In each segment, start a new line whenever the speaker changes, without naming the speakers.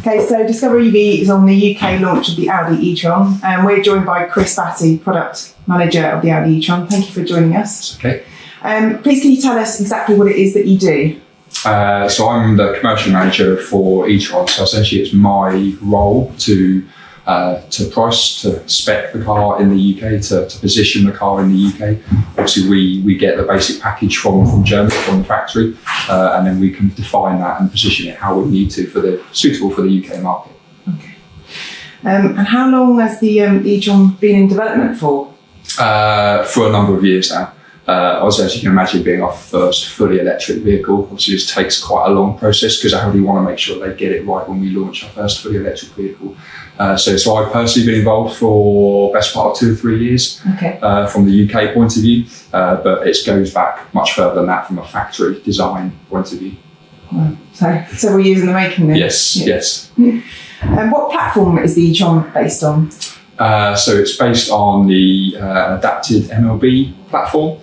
Okay, so Discover EV is on the UK launch of the Audi E-Tron, and we're joined by Chris Batty, Product Manager of the Audi E-Tron. Thank you for joining us.
Okay.
Please can you tell us exactly what it is that you do?
So I'm the commercial manager for E-Tron. So essentially it's my role to price, to spec the car in the UK, to position the car in the UK. Obviously we get the basic package from Germany, from the factory, and then we can define that and position it how we need to suitable for the UK market.
Okay. And how long has the E-Tron been in development for?
For a number of years now. Obviously, as you can imagine, being our first fully electric vehicle, obviously this takes quite a long process because Audi want to make sure they get it right when we launch our first fully electric vehicle. So I've personally been involved for the best part of 2 or 3 years.
Okay.
From the UK point of view, but it goes back much further than that from a factory design point of view.
Wow. So several years in the making then?
Yes.
And what platform is the E-Tron based on?
So it's based on the adapted MLB platform.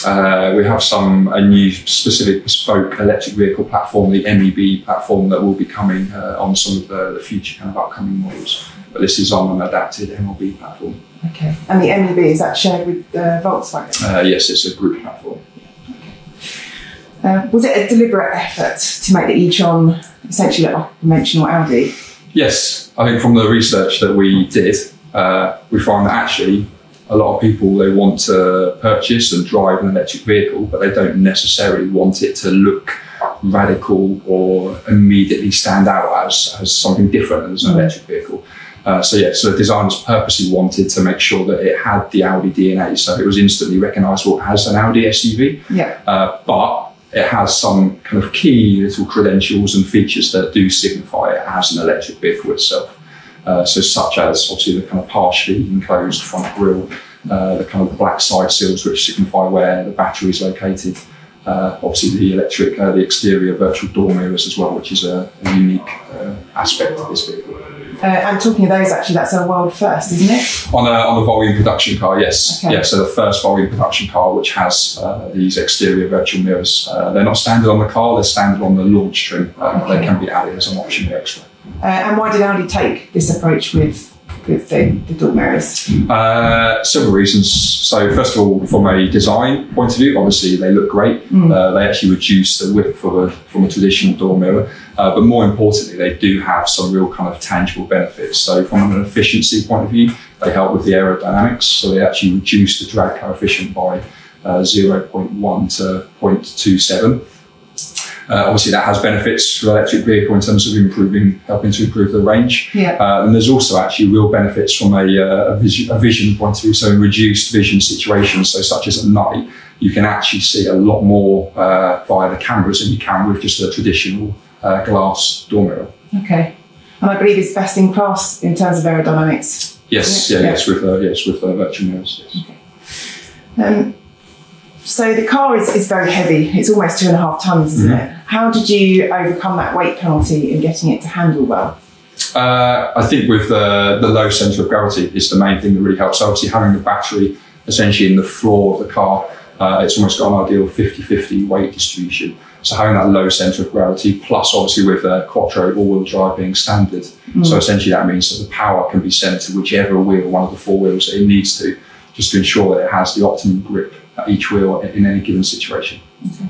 We have a new specific bespoke electric vehicle platform, the MEB platform, that will be coming on some of the future kind of upcoming models. But this is on an adapted MLB platform.
Okay. And the MEB, is that shared with Volkswagen?
Yes, it's a group platform.
Was it a deliberate effort to make the E-Tron essentially look like a conventional Audi?
Yes, I think from the research that we did, we find that actually a lot of people, they want to purchase and drive an electric vehicle, but they don't necessarily want it to look radical or immediately stand out as something different as an electric vehicle. So the designers purposely wanted to make sure that it had the Audi DNA, so it was instantly recognisable as an Audi SUV.
Yeah.
But it has some kind of key little credentials and features that do signify it as an electric vehicle itself. So such as obviously the kind of partially enclosed front grille, the kind of black side seals which signify where the battery is located. Obviously the exterior virtual door mirrors as well, which is a unique aspect of this vehicle.
And talking of those, actually, that's a world first, isn't it?
On a volume production car, yes.
Okay.
Yeah, so the first volume production car which has these exterior virtual mirrors. They're not standard on the car, they're standard on the launch trim. They can be added as an optional extra.
And why did Audi take this approach with the door mirrors?
Several reasons. So first of all, from a design point of view, obviously they look great. They actually reduce the width from a traditional door mirror. But more importantly, they do have some real kind of tangible benefits. So from an efficiency point of view, they help with the aerodynamics. So they actually reduce the drag coefficient by 0.1 to 0.27. Obviously that has benefits for the electric vehicle in terms of helping to improve the range. Yeah. And there's also actually real benefits from a vision point of view, so in reduced vision situations, so such as at night, you can actually see a lot more via the cameras than you can with just a traditional glass door mirror. Okay.
And I believe it's best in class in terms of aerodynamics.
Yes, yes, with virtual mirrors. Yes.
Okay. So the car is very heavy. It's almost 2.5 tons, isn't it? How did you overcome that weight penalty in getting it to handle well?
I think with the low centre of gravity is the main thing that really helps. So obviously having the battery essentially in the floor of the car, it's almost got an ideal 50-50 weight distribution. So having that low centre of gravity, plus obviously with quattro all-wheel drive being standard. So essentially that means that the power can be sent to whichever wheel, one of the 4 wheels that it needs to, just to ensure that it has the optimum grip at each wheel in any given situation.
Okay.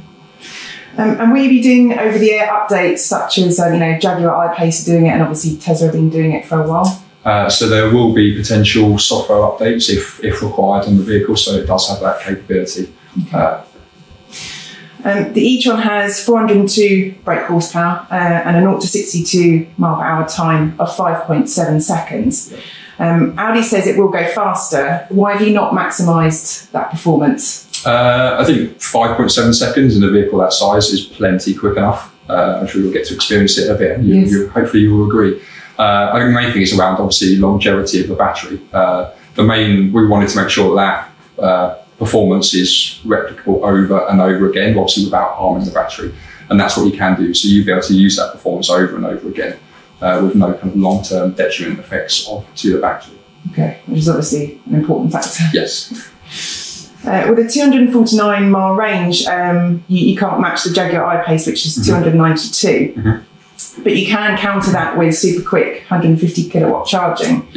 And will you be doing over-the-air updates such as Jaguar I-Pace are doing it, and obviously Tesla have been doing it for a while?
So there will be potential software updates if required on the vehicle, so it does have that capability.
Okay. The E-Tron has 402 brake horsepower and a 0 to 62 mile per hour time of 5.7 seconds. Audi says it will go faster. Why have you not maximised that performance?
I think 5.7 seconds in a vehicle that size is plenty quick enough. I'm sure you'll get to experience it a bit, and hopefully you will agree. I think the main thing is around obviously longevity of the battery. We wanted to make sure that performance is replicable over and over again, obviously without harming the battery, and that's what you can do. So you'll be able to use that performance over and over again with no kind of long-term detriment effects to the battery.
Okay, which is obviously an important factor.
Yes.
With a 249 mile range, you can't match the Jaguar I-Pace, which is 292. but you can counter that with super quick 150 kilowatt charging.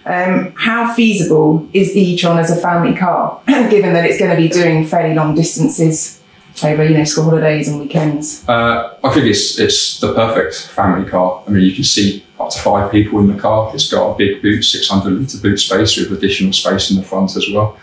How feasible is the e-Tron as a family car, given that it's going to be doing fairly long distances over, school holidays and weekends?
I think it's the perfect family car. I mean, you can seat up to 5 people in the car. It's got a big boot, 600 litre boot space with additional space in the front as well.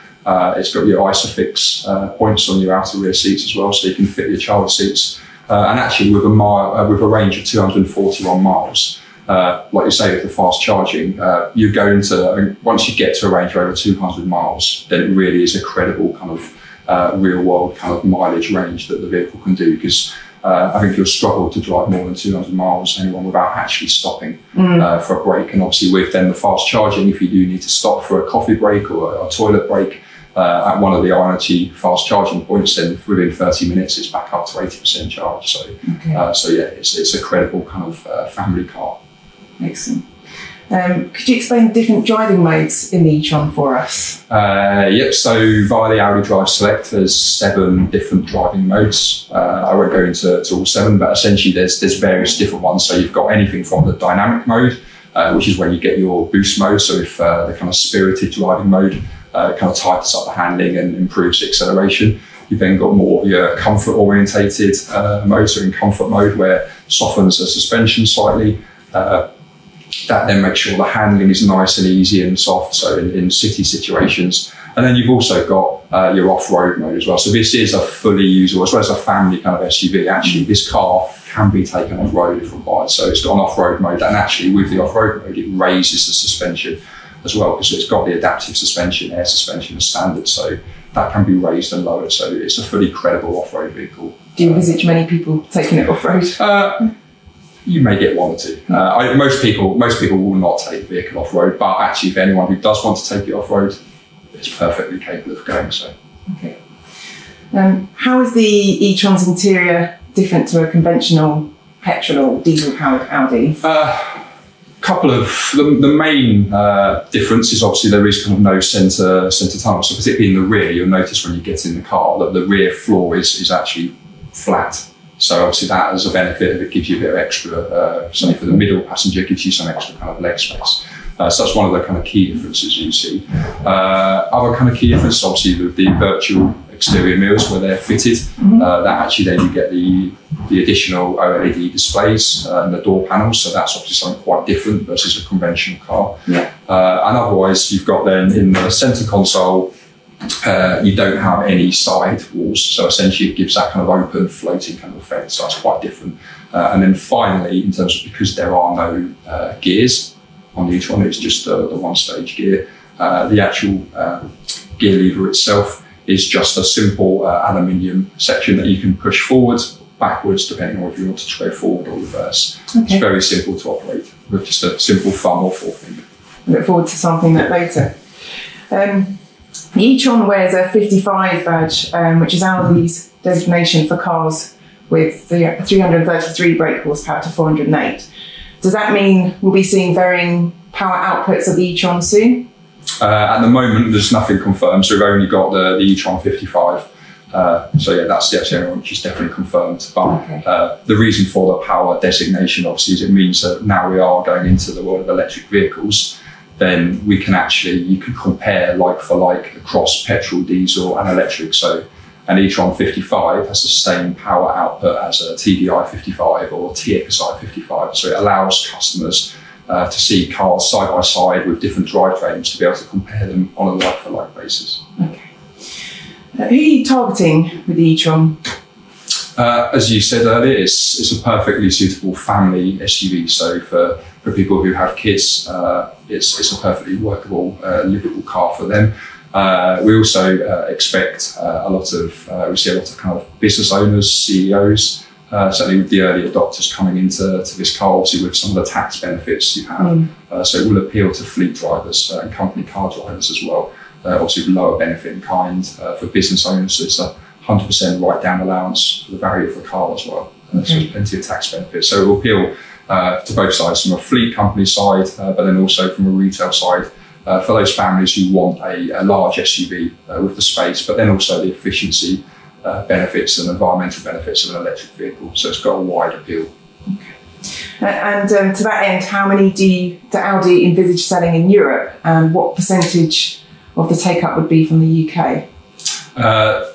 It's got your ISOFIX points on your outer rear seats as well, so you can fit your child seats. And actually, with a range of 241 miles, like you say, with the fast charging, you go into, once you get to a range of over 200 miles, then it really is a credible kind of real world kind of mileage range that the vehicle can do, because I think you'll struggle to drive more than 200 miles anyone without actually stopping for a break. And obviously with then the fast charging, if you do need to stop for a coffee break or a toilet break at one of the IoT fast charging points, then within 30 minutes it's back up to 80% charge. So yeah, it's a credible kind of family car.
Excellent. Could you explain the different driving modes in the e-Tron for us?
Yep, so via the Audi Drive Select, there's 7 different driving modes. I won't go into all 7, but essentially there's various different ones. So you've got anything from the dynamic mode, which is when you get your boost mode. So if the kind of spirited driving mode kind of tightens up the handling and improves the acceleration. You've then got more of your comfort orientated mode, so in comfort mode, where softens the suspension slightly. That then makes sure the handling is nice and easy and soft, so in city situations. And then you've also got your off-road mode as well. So this is a fully usable, as well as a family kind of SUV. Actually, this car can be taken off-road if required. So it's got an off-road mode, and actually with the off-road mode, it raises the suspension as well, because it's got the adaptive suspension, air suspension as standard. So that can be raised and lowered. So it's a fully credible off-road vehicle.
Do you envisage many people taking it off-road?
You may get 1 or 2. Most people will not take the vehicle off-road, but actually, if anyone who does want to take it off-road, it's perfectly capable of going so.
Okay. How is the e-Tron's interior different to a conventional petrol or diesel-powered Audi?
Couple of the main difference is obviously there is kind of no centre tunnel. So particularly in the rear, you'll notice when you get in the car that the rear floor is actually flat. So obviously that as a benefit, it gives you a bit of extra, say for the middle passenger, it gives you some extra kind of leg space. So that's one of the kind of key differences you see. Other kind of key differences, obviously with the virtual exterior mirrors where they're fitted, that actually then you get the additional OLED displays and the door panels. So that's obviously something quite different versus a conventional car.
Yeah.
And otherwise you've got then in the centre console, you don't have any side walls, so essentially it gives that kind of open floating kind of effect, so that's quite different. And then finally, in terms of, because there are no gears on the e-Tron, it's just the one-stage gear, the actual gear lever itself is just a simple aluminium section that you can push forward, backwards, depending on if you want to go forward or reverse. Okay. It's very simple to operate with just a simple thumb or forefinger.
I look forward to sampling that later. The e-Tron wears a 55 badge, which is Audi's designation for cars with 333 brake horsepower to 408. Does that mean we'll be seeing varying power outputs of the e-Tron soon?
At the moment, there's nothing confirmed, so we've only got the e-Tron 55. So yeah, that's the only one which is definitely confirmed. But okay. The reason for the power designation, obviously, is it means that now we are going into the world of electric vehicles, then we can actually, you can compare like for like across petrol, diesel and electric. So an e-Tron 55 has the same power output as a TDI 55 or TXI 55. So it allows customers to see cars side by side with different drivetrains to be able to compare them on a like for like basis.
Okay. Who are you targeting with the e-Tron?
As you said earlier, it's a perfectly suitable family SUV. So for people who have kids, it's a perfectly workable, livable car for them. We also expect we see a lot of kind of business owners, CEOs, certainly with the early adopters coming into this car, obviously with some of the tax benefits you have. So it will appeal to fleet drivers and company car drivers as well. Obviously with lower benefit in kind for business owners. So it's a 100% write-down allowance for the value of the car as well. So there's plenty of tax benefits. So it will appeal to both sides, from a fleet company side, but then also from a retail side, for those families who want a large SUV with the space, but then also the efficiency benefits and environmental benefits of an electric vehicle. So it's got a wide appeal.
Okay. And to that end, how many do Audi envisage selling in Europe, and what percentage of the take-up would be from the UK?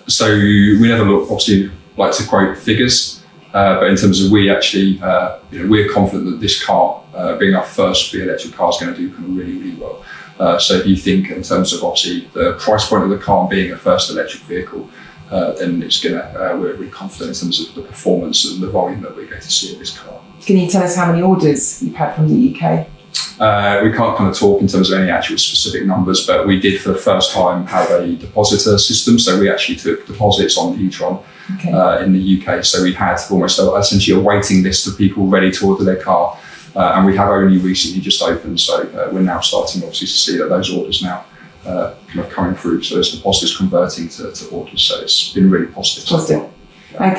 So we never obviously like to quote figures, but in terms of we actually, we're confident that this car, being our first fully electric car, is going to do kind of really, really well. So if you think in terms of obviously the price point of the car being a first electric vehicle, then it's we're really confident in terms of the performance and the volume that we're going to see of this car.
Can you tell us how many orders you've had from the UK?
We can't kind of talk in terms of any actual specific numbers, but we did for the first time have a depositor system. So we actually took deposits on the E-Tron in the UK. So we had almost essentially a waiting list of people ready to order their car. And we have only recently just opened. So we're now starting obviously to see that those orders now kind of coming through. So those deposits converting to orders. So it's been really positive.
Positive.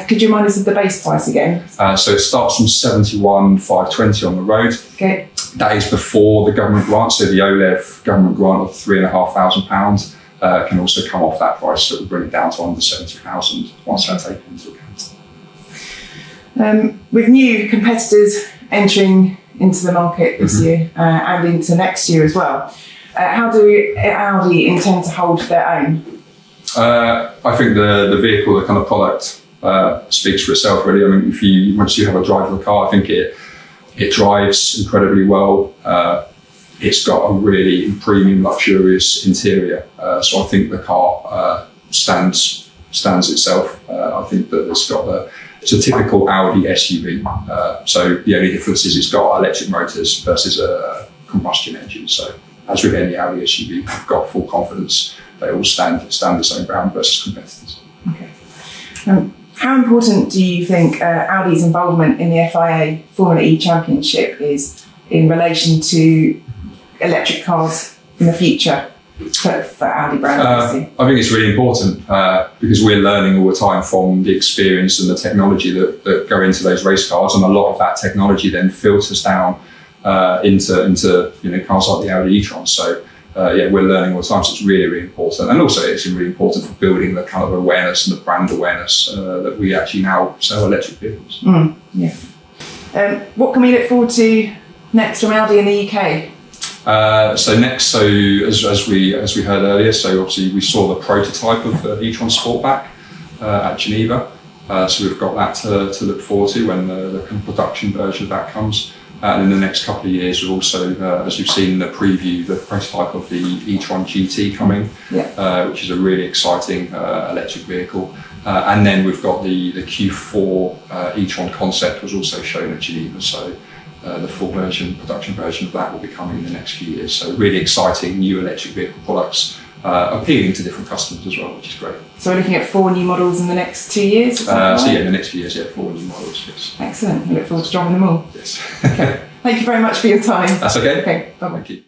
Could you remind us of the base price again?
So it starts from 71,520 on the road.
Okay.
That is before the government grant. So the OLEV government grant of £3,500 can also come off that price. So it will bring it down to under 70,000 once that's taken into account.
With new competitors entering into the market this year and into next year as well, how do Audi intend to hold their own?
I think the vehicle, the kind of product, speaks for itself really. I mean, once you have a drive of the car, I think it drives incredibly well. It's got a really premium, luxurious interior. So I think the car stands itself. I think that it's a typical Audi SUV. So the only difference is it's got electric motors versus a combustion engine. So as with any Audi SUV, I've got full confidence they all stand its own ground versus competitors.
Okay. How important do you think Audi's involvement in the FIA Formula E Championship is in relation to electric cars in the future for Audi brand?
I think it's really important because we're learning all the time from the experience and the technology that go into those race cars, and a lot of that technology then filters down into cars like the Audi E-Tron. So we're learning all the time, so it's really, really important. And also it's really important for building the kind of awareness and the brand awareness that we actually now sell electric vehicles.
What can we look forward to next from Audi in the UK?
As we heard earlier, so obviously we saw the prototype of the E-Tron Sportback at Geneva. So we've got that to look forward to when the kind of production version of that comes. And in the next couple of years, we'll also, as you've seen in the preview, the prototype of the E-Tron GT coming, which is a really exciting electric vehicle. And then we've got the Q4 E-Tron concept was also shown at Geneva. So the full production version of that will be coming in the next few years. So really exciting new electric vehicle products, appealing to different customers as well, which is great.
So we're looking at 4 new models in the next 2 years?
In the next few years, 4 new models, yes.
Excellent. I look forward to driving them all.
Yes.
Okay. Thank you very much for your time.
That's okay.
Okay, bye-bye.
Thank you.